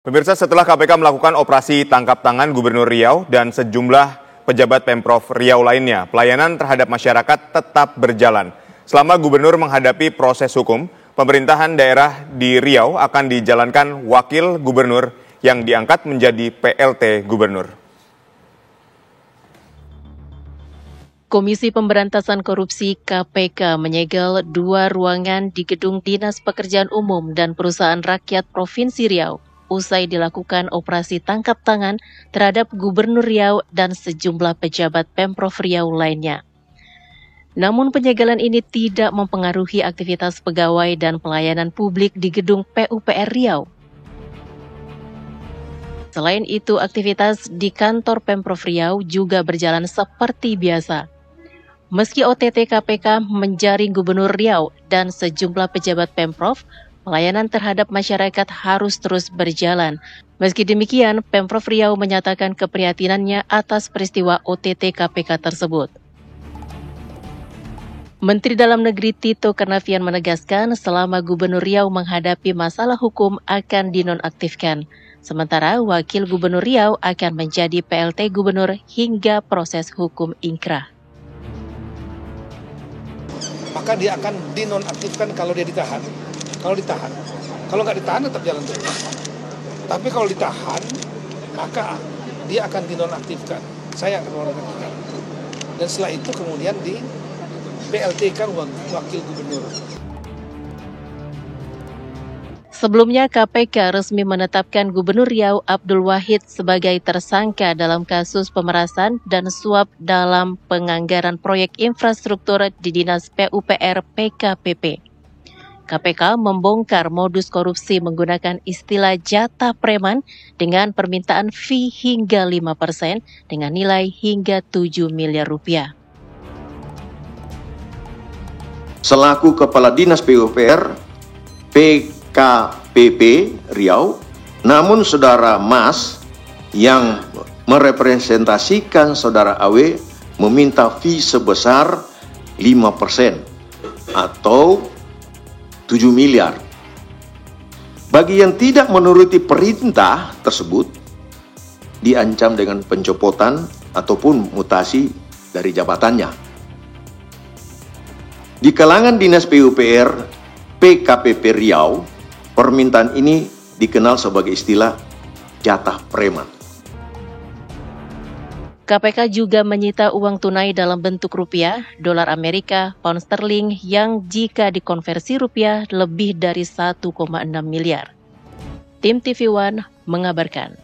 Pemirsa, setelah KPK melakukan operasi tangkap tangan Gubernur Riau dan sejumlah pejabat Pemprov Riau lainnya, pelayanan terhadap masyarakat tetap berjalan. Selama Gubernur menghadapi proses hukum, pemerintahan daerah di Riau akan dijalankan Wakil Gubernur yang diangkat menjadi PLT Gubernur. Komisi Pemberantasan Korupsi KPK menyegel 2 ruangan di Gedung Dinas Pekerjaan Umum dan Perusahaan Rakyat Provinsi Riau usai dilakukan operasi tangkap tangan terhadap Gubernur Riau dan sejumlah pejabat Pemprov Riau lainnya. Namun penyegelan ini tidak mempengaruhi aktivitas pegawai dan pelayanan publik di Gedung PUPR Riau. Selain itu, aktivitas di kantor Pemprov Riau juga berjalan seperti biasa. Meski OTT KPK menjaring Gubernur Riau dan sejumlah pejabat Pemprov, pelayanan terhadap masyarakat harus terus berjalan. Meski demikian, Pemprov Riau menyatakan keprihatinannya atas peristiwa OTT KPK tersebut. Menteri Dalam Negeri Tito Karnavian menegaskan selama Gubernur Riau menghadapi masalah hukum akan dinonaktifkan. Sementara Wakil Gubernur Riau akan menjadi PLT Gubernur hingga proses hukum ingkrah. Maka dia akan dinonaktifkan kalau dia ditahan. Kalau nggak ditahan tetap jalan terus. Tapi kalau ditahan, maka dia akan dinonaktifkan. Saya akan menonaktifkan. Dan setelah itu kemudian di PLT-kan Wakil Gubernur. Sebelumnya, KPK resmi menetapkan Gubernur Riau Abdul Wahid sebagai tersangka dalam kasus pemerasan dan suap dalam penganggaran proyek infrastruktur di Dinas PUPR PKPP. KPK membongkar modus korupsi menggunakan istilah jatah preman dengan permintaan fee hingga 5% dengan nilai hingga 7 miliar rupiah. Selaku Kepala Dinas PUPR PKPP Riau, namun Saudara Mas yang merepresentasikan Saudara AW meminta fee sebesar 5% atau 7 miliar. Bagi yang tidak menuruti perintah tersebut, diancam dengan pencopotan ataupun mutasi dari jabatannya. Di kalangan Dinas PUPR PKPP Riau, permintaan ini dikenal sebagai istilah jatah preman. KPK juga menyita uang tunai dalam bentuk rupiah, dolar Amerika, pound sterling yang jika dikonversi rupiah lebih dari 1,6 miliar. Tim TV One mengabarkan.